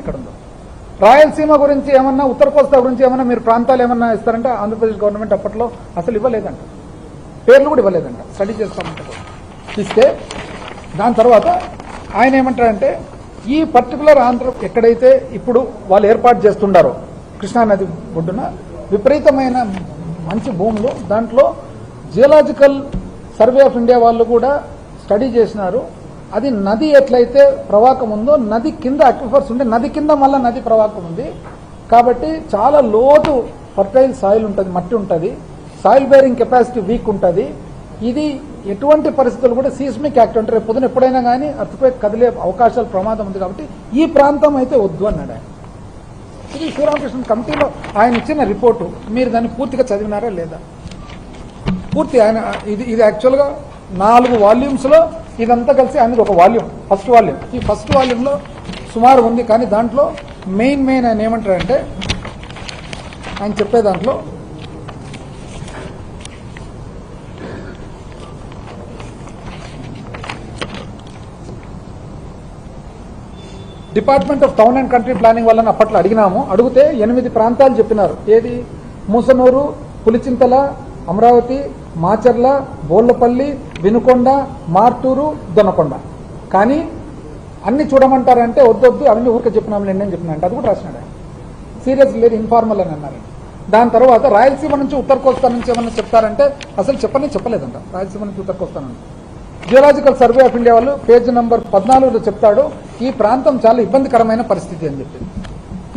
ఇక్కడ ఉందో రాయలసీమ గురించి ఏమన్నా ఉత్తర కోస్తా గురించి ఏమన్నా మీరు ప్రాంతాలు ఏమన్నా ఇస్తారంటే ఆంధ్రప్రదేశ్ గవర్నమెంట్ అప్పట్లో అసలు ఇవ్వలేదంట, పేర్లు కూడా ఇవ్వలేదంట. స్టడీ చేస్తామంటే ఇస్తే దాని తర్వాత ఆయన ఏమంటారంటే ఈ పర్టికులర్ ఆంధ్ర ఎక్కడైతే ఇప్పుడు వాళ్ళు ఏర్పాటు చేస్తుండారో కృష్ణానది ఒడ్డున విపరీతమైన మంచి భూములు, దాంట్లో జియోలాజికల్ సర్వే ఆఫ్ ఇండియా వాళ్ళు కూడా స్టడీ చేసినారు. అది నది ఎట్లయితే ప్రవాహం ఉందో నది కింద అక్విఫర్స్ ఉంటే నది కింద మళ్ళీ నది ప్రవాహం ఉంది కాబట్టి చాలా లోతు ఫర్టైల్ సాయిల్ ఉంటుంది, మట్టి ఉంటుంది, సాయిల్ బేరింగ్ కెపాసిటీ వీక్ ఉంటుంది. ఇది ఎటువంటి పరిస్థితులు కూడా సీస్మిక్ యాక్ట్ అంటే రేపు పొద్దున ఎప్పుడైనా కానీ అర్త్క్వేక్ కదిలే అవకాశాలు ప్రమాదం ఉంది కాబట్టి ఈ ప్రాంతం అయితే వద్దు అన్నాడు ఆయన. ఇది శ్రీరామకృష్ణ కమిటీలో ఆయన ఇచ్చిన రిపోర్టు. మీరు దాన్ని పూర్తిగా చదివినారా లేదా? పూర్తి ఆయన ఇది యాక్చువల్గా 4 వాల్యూమ్స్లో ఇదంతా కలిసి అనేది ఒక వాల్యూమ్, ఫస్ట్ వాల్యూమ్. ఈ ఫస్ట్ వాల్యూమ్లో సుమారు ఉంది, కానీ దాంట్లో మెయిన్ ఆయన ఏమంటారంటే ఆయన చెప్పే దాంట్లో department of town and country planning వాళ్ళని అప్పట్లో అడిగినాము. అడిగితే 8 ప్రాంతాలు చెప్పినారు. ఏది? మూసనూరు, పులిచింతల, అమరావతి, మాచర్ల, బోళ్లపల్లి, వినుకొండ, మార్టూరు, దొనకొండ. కానీ అన్ని చూడమంటారంటే వద్దొద్దు అవన్నీ ఊరికే చెప్పినాము నేను చెప్పినా అంటే అది కూడా రాసినాడు. సీరియస్ లేదు, ఇన్ఫార్మల్ అని అన్నారు. దాని తర్వాత రాయలసీమ నుంచి ఉత్తర కోస్తా నుంచి ఏమన్నా చెప్తారంటే అసలు చెప్పలేదంట. రాయలసీమ నుంచి ఉత్తర కోస్తా నుంచి జియోలాజికల్ సర్వే ఆఫ్ ఇండియా వాళ్ళు పేజ్ నంబర్ 14లో చెప్తాడు ఈ ప్రాంతం చాలా ఇబ్బందికరమైన పరిస్థితి అని చెప్పి.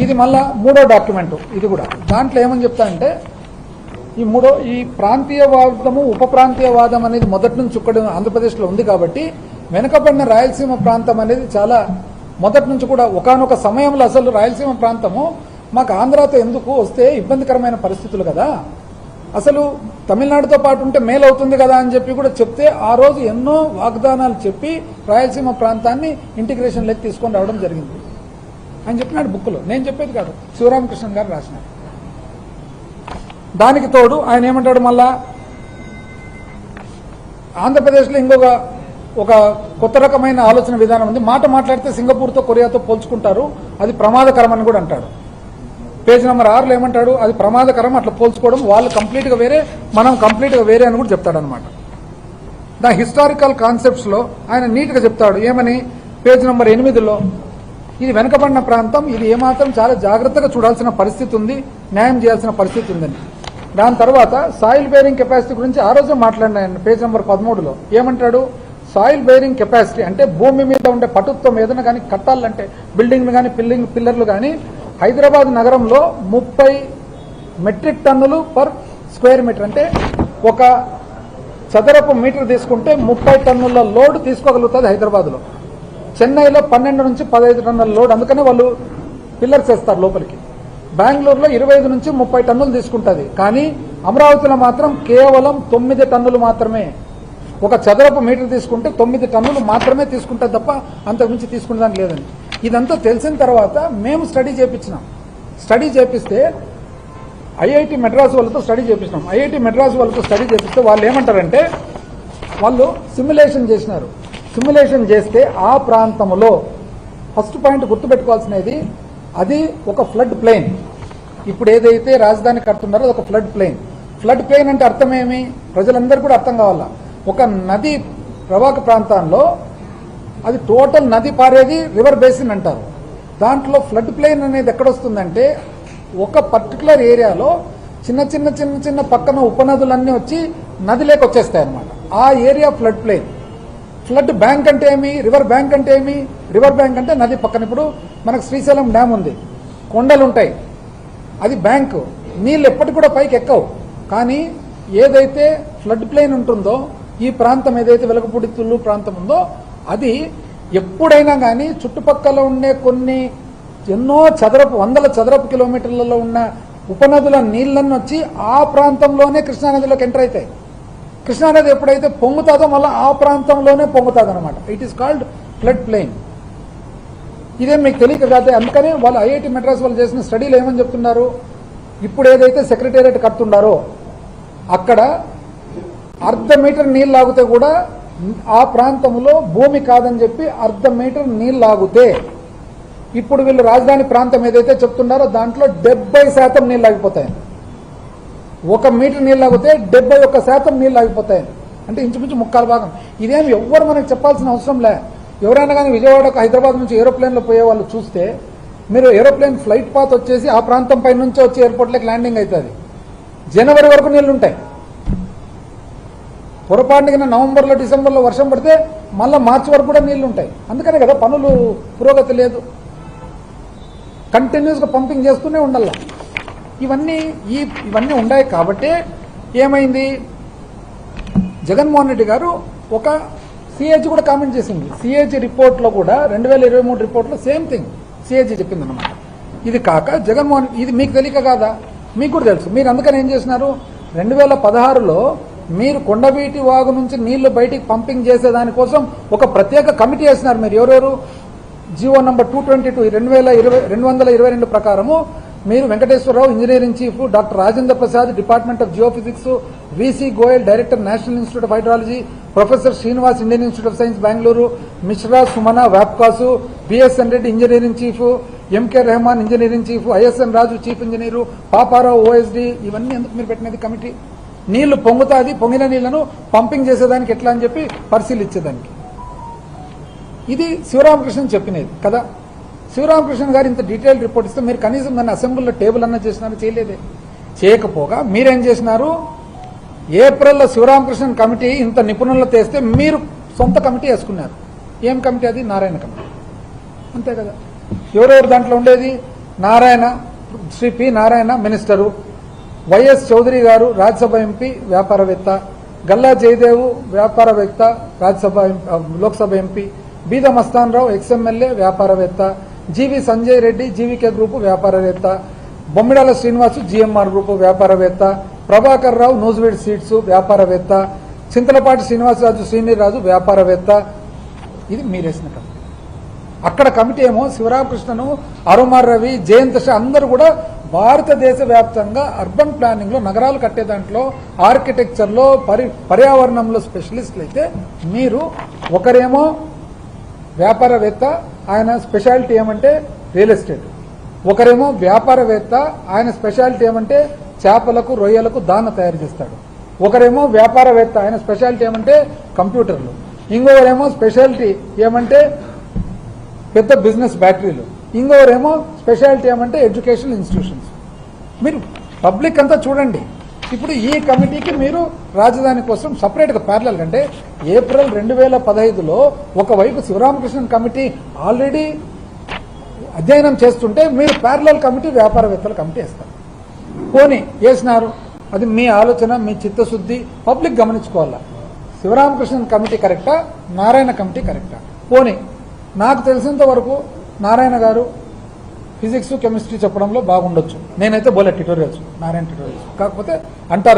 ఇది మళ్ళా 3వ డాక్యుమెంట్. ఇది కూడా దాంట్లో ఏమని చెప్తారంటే ఈ ప్రాంతీయవాదము ఉప ప్రాంతీయవాదం అనేది మొదటి నుంచి ఇక్కడ ఆంధ్రప్రదేశ్లో ఉంది కాబట్టి వెనుకబడిన రాయలసీమ ప్రాంతం అనేది చాలా మొదటి నుంచి కూడా ఒకానొక సమయంలో అసలు రాయలసీమ ప్రాంతము మాకు ఆంధ్రాతో ఎందుకు వస్తే ఇబ్బందికరమైన పరిస్థితులు కదా, అసలు తమిళనాడుతో పాటు ఉంటే మేలు అవుతుంది కదా అని చెప్పి కూడా చెప్తే ఆ రోజు ఎన్నో వాగ్దానాలు చెప్పి రాయలసీమ ప్రాంతాన్ని ఇంటిగ్రేషన్లోకి తీసుకొని రావడం జరిగింది అని చెప్పినాడు బుక్లో. నేను చెప్పేది కాదు, శివరామకృష్ణన్ గారు రాసినాడు. దానికి తోడు ఆయన ఏమంటాడు మళ్ళా ఆంధ్రప్రదేశ్లో ఒక కొత్త రకమైన ఆలోచన విధానం ఉంది. మాట్లాడితే సింగపూర్తో కొరియాతో పోల్చుకుంటారు, అది ప్రమాదకరం అని కూడా అంటాడు. పేజ్ నెంబర్ 6లో ఏమంటాడు అది ప్రమాదకరం, అట్లా పోల్చుకోవడం, వాళ్ళు కంప్లీట్గా వేరే మనం కంప్లీట్గా వేరే అని కూడా చెప్తాడు అనమాట. ద హిస్టారికల్ కాన్సెప్ట్స్లో ఆయన నీట్గా చెప్తాడు. ఏమని? పేజ్ నెంబర్ 8లో ఇది వెనకబడిన ప్రాంతం, ఇది ఏమాత్రం చాలా జాగ్రత్తగా చూడాల్సిన పరిస్థితి ఉంది, న్యాయం చేయాల్సిన పరిస్థితి ఉందని. దాని తర్వాత సాయిల్ బేరింగ్ కెపాసిటీ గురించి ఆ రోజే మాట్లాడినాయండి. పేజ్ నెంబర్ 13లో ఏమంటాడు? సాయిల్ బేరింగ్ కెపాసిటీ అంటే భూమి మీద ఉండే పటుత్వం ఏదైనా కానీ కట్టాలంటే బిల్డింగ్లు కానీ పిల్లర్లు కానీ హైదరాబాద్ నగరంలో 30 మెట్రిక్ టన్నులు పర్ స్క్వేర్ మీటర్ అంటే ఒక చదరపు మీటర్ తీసుకుంటే 30 టన్నుల లోడ్ తీసుకోగలుగుతుంది హైదరాబాద్లో. చెన్నైలో 12 నుంచి 15 టన్నుల లోడ్, అందుకనే వాళ్ళు పిల్లర్స్ వేస్తారు లోపలికి. బెంగళూరులో 25 నుంచి 30 టన్నులు తీసుకుంటుంది, కానీ అమరావతిలో మాత్రం కేవలం 9 టన్నులు మాత్రమే. ఒక చదరపు మీటర్ తీసుకుంటే 9 టన్నులు మాత్రమే తీసుకుంటుంది తప్ప అంతకుమించి తీసుకునేదానికి లేదని. ఇదంతా తెలిసిన తర్వాత మేము స్టడీ చేయించినాం. స్టడీ చేపిస్తే ఐఐటి మెడ్రాస్ వాళ్ళతో స్టడీ చేయించినాం. ఐఐటి మెడ్రాస్ వాళ్ళతో స్టడీ చేపిస్తే వాళ్ళు ఏమంటారంటే వాళ్ళు సిమ్యులేషన్ చేసినారు. సిమ్యులేషన్ చేస్తే ఆ ప్రాంతంలో ఫస్ట్ పాయింట్ గుర్తుపెట్టుకోవాల్సినది అది ఒక ఫ్లడ్ ప్లెయిన్. ఇప్పుడు ఏదైతే రాజధాని కడుతున్నారో అది ఒక ఫ్లడ్ ప్లెయిన్. ఫ్లడ్ ప్లెయిన్ అంటే అర్థం ఏమి? ప్రజలందరూ కూడా అర్థం కావాలా. ఒక నది ప్రవాహ ప్రాంతాల్లో అది టోటల్ నది పారేది రివర్ బేసిన్ అంటారు. దాంట్లో ఫ్లడ్ ప్లెయిన్ అనేది ఎక్కడొస్తుందంటే ఒక పర్టికులర్ ఏరియాలో చిన్న పక్కన ఉపనదులన్నీ వచ్చి నదిలోకి వచ్చేస్తాయి అన్నమాట. ఆ area flood plain. Flood bank అంటే ఏమి? రివర్ బ్యాంక్ అంటే ఏమి? రివర్ బ్యాంక్ అంటే నది పక్కన. ఇప్పుడు మనకు శ్రీశైలం డ్యామ్ ఉంది, కొండలు ఉంటాయి, అది బ్యాంకు, నీళ్ళు ఎప్పటికి కూడా పైకి ఎక్కవు. కానీ ఏదైతే ఫ్లడ్ ప్లెయిన్ ఉంటుందో ఈ ప్రాంతం ఏదైతే వెలగపూడి తుళ్ళు ప్రాంతం ఉందో అది ఎప్పుడైనా కానీ చుట్టుపక్కల ఉండే ఎన్నో వందల చదరపు కిలోమీటర్లలో ఉన్న ఉపనదుల నీళ్ళన్నీ వచ్చి ఆ ప్రాంతంలోనే కృష్ణానదిలోకి ఎంటర్ అవుతాయి. కృష్ణానది ఎప్పుడైతే పొంగుతుందో మళ్ళీ ఆ ప్రాంతంలోనే పొంగుతుంది అనమాట. It is called flood plain. ఇదేం మీకు తెలియక కాదు. అందుకనే వాళ్ళు ఐఐటి మెడ్రాస్ వాళ్ళు చేసిన స్టడీలు ఏమని చెప్తున్నారు, ఇప్పుడు ఏదైతే సెక్రటేరియట్ కడుతున్నారో అక్కడ 1/2 మీటర్ నీళ్ళు లాగితే కూడా ఆ ప్రాంతంలో భూమి కాదని చెప్పి 1/2 మీటర్ నీళ్ళు లాగితే ఇప్పుడు వీళ్ళు రాజధాని ప్రాంతం ఏదైతే చెప్తున్నారో దాంట్లో 70% నీళ్ళు ఆగిపోతాయి. 1 మీటర్ నీళ్ళు ఆగితే 71% నీళ్ళు ఆగిపోతాయి. అంటే ఇంచుమించు 3/4 ఇదేమి ఎవ్వరు మనకు చెప్పాల్సిన అవసరం లే. ఎవరైనా కానీ విజయవాడకు హైదరాబాద్ నుంచి ఏరోప్లేన్లో పోయే వాళ్ళు చూస్తే మీరు ఏరోప్లేన్ ఫ్లైట్ పాత్ వచ్చేసి ఆ ప్రాంతం పై నుంచి వచ్చి ఎయిర్పోర్ట్లోకి ల్యాండింగ్ అవుతుంది. జనవరి వరకు నీళ్లు ఉంటాయి. పొరపాటున నవంబర్లో డిసెంబర్లో వర్షం పడితే మళ్ళీ మార్చి వరకు కూడా నీళ్లు ఉంటాయి. అందుకనే కదా పనులు పురోగతి లేదు. కంటిన్యూస్గా పంపింగ్ చేస్తూనే ఉండాల. ఇవన్నీ ఉన్నాయి కాబట్టి ఏమైంది, జగన్మోహన్ రెడ్డి గారు ఒక సిఏజీ కూడా కామెంట్ చేసింది. సిఏజీ రిపోర్ట్లో కూడా 2023 రిపోర్ట్లో సేమ్ థింగ్ సిఏజీ చెప్పింది అనమాట. ఇది కాక జగన్మోహన్, ఇది మీకు తెలియక కాదా, మీకు కూడా తెలుసు. మీరు అందుకని ఏం చేసినారు, 2016లో మీరు కొండవీటి వాగు నుంచి నీళ్లు బయటికి పంపింగ్ చేసేదానికోసం ఒక ప్రత్యేక కమిటీ వేసినారు. మీరు ఎవరెవరు, జీవో నంబర్ 222 222 ప్రకారము మీరు Venkateswararao engineering chief, doctor Rajendra Prasad department of geophysics, V C Goyal director national institute of hydrology, professor Srinivas Indian institute of science Bengaluru, Mishra Sumana వ్యాప్కాసు, B S N Reddy engineering chief, M K Rehman engineering chief, I S N Raju chief engineer, Paparao O S D. ఇవన్నీ ఎందుకు మీరు పెట్టినది కమిటీ? నీళ్లు పొంగుతాది, పొంగిన నీళ్లను పంపింగ్ చేసేదానికి ఎట్లా అని చెప్పి పరిశీలించేదానికి. ఇది శివరామకృష్ణన్ చెప్పినది కదా. శివరామకృష్ణన్ గారు ఇంత డీటెయిల్ రిపోర్ట్ ఇస్తే మీరు కనీసం దాన్ని అసెంబ్లీలో టేబుల్ అన్నా చేసినారు, చేయలేదే. చేయకపోగా మీరేం చేసినారు, ఏప్రిల్లో శివరామకృష్ణన్ కమిటీ ఇంత నిపుణులతో తెస్తే మీరు సొంత కమిటీ వేసుకున్నారు. ఏం కమిటీ అది? నారాయణ కమిటీ. అంతే కదా. ఎవరెవరు దాంట్లో ఉండేది? Narayana, Shri P Narayana minister, YS Chowdary garu Rajya Sabha MP వ్యాపారవేత్త, గల్లా జయదేవ్ వ్యాపారవేత్త లోక్సభ ఎంపీ, బీద మస్తాన్ రావు ఎక్స్ఎమ్మెల్యే వ్యాపారవేత్త, జీవి సంజయ్ రెడ్డి జీవికే గ్రూపు వ్యాపారవేత్త, బొమ్మిడాల శ్రీనివాసు జిఎంఆర్ గ్రూపు వ్యాపారవేత్త, ప్రభాకర్ రావు న్యూజివీడ్ సీడ్స్ వ్యాపారవేత్త, చింతలపాటి శ్రీనివాసరాజు సీనియర్ రాజు వ్యాపారవేత్త. ఇది మీరేసిన కమిటీ. అక్కడ కమిటీ ఏమో శివరామకృష్ణను, అరుమార్ రవి, జయంత్ షా అందరూ కూడా భారతదేశ వ్యాప్తంగా అర్బన్ ప్లానింగ్ లో, నగరాలు కట్టే దాంట్లో, ఆర్కిటెక్చర్ లో, పర్యావరణంలో స్పెషలిస్టులు అయితే మీరు ఒకరేమో వ్యాపారవేత్త, ఆయన స్పెషాలిటీ ఏమంటే రియల్ ఎస్టేట్. ఒకరేమో వ్యాపారవేత్త, ఆయన స్పెషాలిటీ ఏమంటే చేపలకు రొయ్యలకు దాన తయారు చేస్తాడు. ఒకరేమో వ్యాపారవేత్త, ఆయన స్పెషాలిటీ ఏమంటే కంప్యూటర్లు. ఇంకొకరేమో స్పెషాలిటీ ఏమంటే పెద్ద బిజినెస్ బ్యాటరీలు. ఇంకొకరేమో స్పెషాలిటీ ఏమంటే ఎడ్యుకేషనల్ ఇన్స్టిట్యూషన్స్. మీరు పబ్లిక్ అంతా చూడండి. ఇప్పుడు ఈ కమిటీకి మీరు రాజధాని కోసం సపరేట్గా ప్యారలల్ అంటే ఏప్రిల్ 2015లో ఒకవైపు శివరామకృష్ణన్ కమిటీ ఆల్రెడీ అధ్యయనం చేస్తుంటే మీరు ప్యారలల్ కమిటీ వ్యాపారవేత్తల కమిటీ వేస్తారు. పోనీ వేసినారు, అది మీ ఆలోచన, మీ చిత్తశుద్ధి, పబ్లిక్ గమనించుకోవాలా. శివరామకృష్ణన్ కమిటీ కరెక్టా, నారాయణ కమిటీ కరెక్టా? పోనీ నాకు తెలిసినంత వరకు నారాయణ గారు ఫిజిక్స్ కెమిస్ట్రీ చెప్పడంలో బాగుండొచ్చు. నేనైతే బోలే ట్యుటోరియల్స్, నారాయణ ట్యుటోరియల్స్. కాకపోతే అంటారు